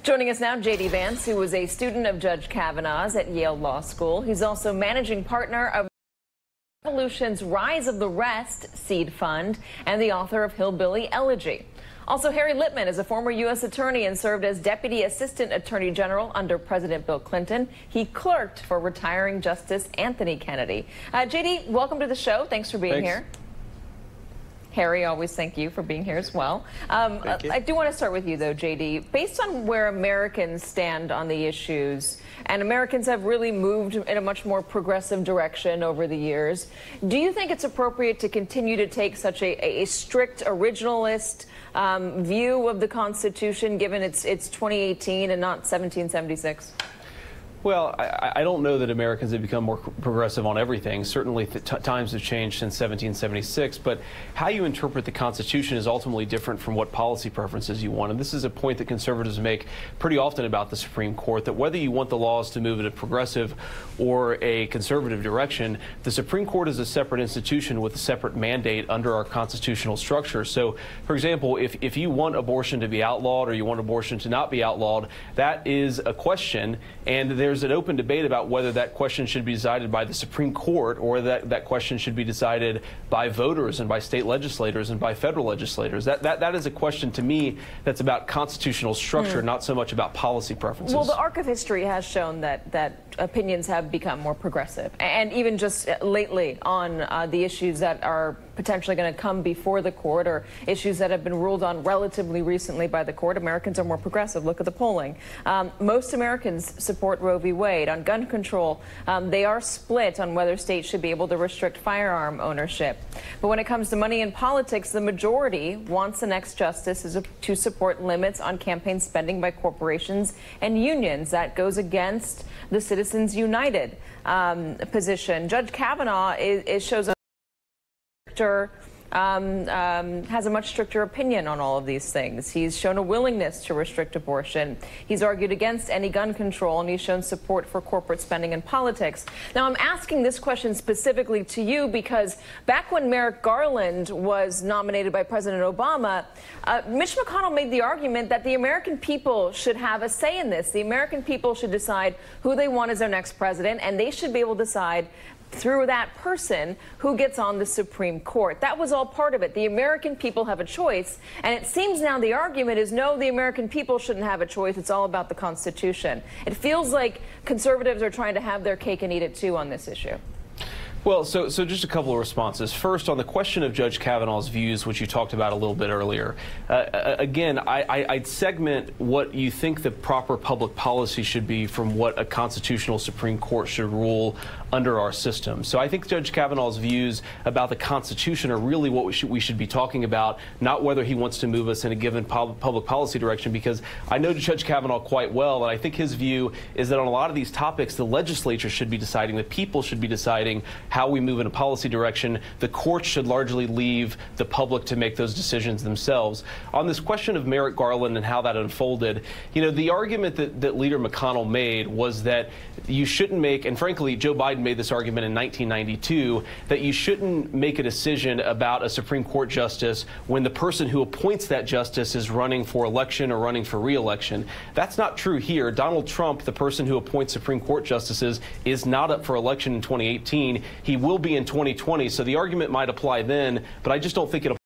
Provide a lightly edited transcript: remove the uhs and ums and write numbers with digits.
Joining us now, J.D. Vance, who was a student of Judge Kavanaugh's at Yale Law School. He's also managing partner of Revolution's Rise of the Rest seed fund and the author of Hillbilly Elegy. Also, Harry Litman is a former U.S. attorney and served as Deputy Assistant Attorney General under President Bill Clinton. He clerked for retiring Justice Anthony Kennedy. J.D., welcome to the show. Thanks for being here. Harry, always thank you for being here as well. I do want to start with you, though, J.D. Based on where Americans stand on the issues, and Americans have really moved in a much more progressive direction over the years, do you think it's appropriate to continue to take such a strict originalist view of the Constitution, given it's 2018 and not 1776? Well, I don't know that Americans have become more progressive on everything. Certainly times have changed since 1776, but how you interpret the Constitution is ultimately different from what policy preferences you want. And this is a point that conservatives make pretty often about the Supreme Court, that whether you want the laws to move in a progressive or a conservative direction, the Supreme Court is a separate institution with a separate mandate under our constitutional structure. So, for example, if you want abortion to be outlawed or you want abortion to not be outlawed, that is a question, and there's an open debate about whether that question should be decided by the Supreme Court or that question should be decided by voters and by state legislators and by federal legislators. That is a question, to me, that's about constitutional structure, not so much about policy preferences. Well, the arc of history has shown that opinions have become more progressive, and even just lately on the issues that are potentially going to come before the court or issues that have been ruled on relatively recently by the court, Americans are more progressive. Look at the polling. Most Americans support Roe v. Wade. On gun control, they are split on whether states should be able to restrict firearm ownership. But when it comes to money in politics, the majority wants the next justice to support limits on campaign spending by corporations and unions. That goes against the Citizens United position. Judge Kavanaugh shows a has a much stricter opinion on all of these things. He's shown a willingness to restrict abortion. He's argued against any gun control, and he's shown support for corporate spending in politics. Now, I'm asking this question specifically to you because back when Merrick Garland was nominated by President Obama, Mitch McConnell made the argument that the American people should have a say in this. The American people should decide who they want as their next president, and they should be able to decide through that person who gets on the Supreme Court. That was all part of it. The American people have a choice, and it seems now the argument is no, the American people shouldn't have a choice. It's all about the Constitution. It feels like conservatives are trying to have their cake and eat it too on this issue. Well, so just a couple of responses. First, on the question of Judge Kavanaugh's views, which you talked about a little bit earlier, again, I'd segment what you think the proper public policy should be from what a constitutional Supreme Court should rule under our system. So I think Judge Kavanaugh's views about the Constitution are really what we should be talking about, not whether he wants to move us in a given public policy direction, because I know Judge Kavanaugh quite well, and I think his view is that on a lot of these topics, the legislature should be deciding, the people should be deciding how we move in a policy direction. The courts should largely leave the public to make those decisions themselves. On this question of Merrick Garland and how that unfolded, you know, the argument that Leader McConnell made was that you shouldn't make, and frankly, Joe Biden made this argument in 1992, that you shouldn't make a decision about a Supreme Court justice when the person who appoints that justice is running for election or running for re-election. That's not true here. Donald Trump, the person who appoints Supreme Court justices, is not up for election in 2018. He will be in 2020, so the argument might apply then, but I just don't think it applies.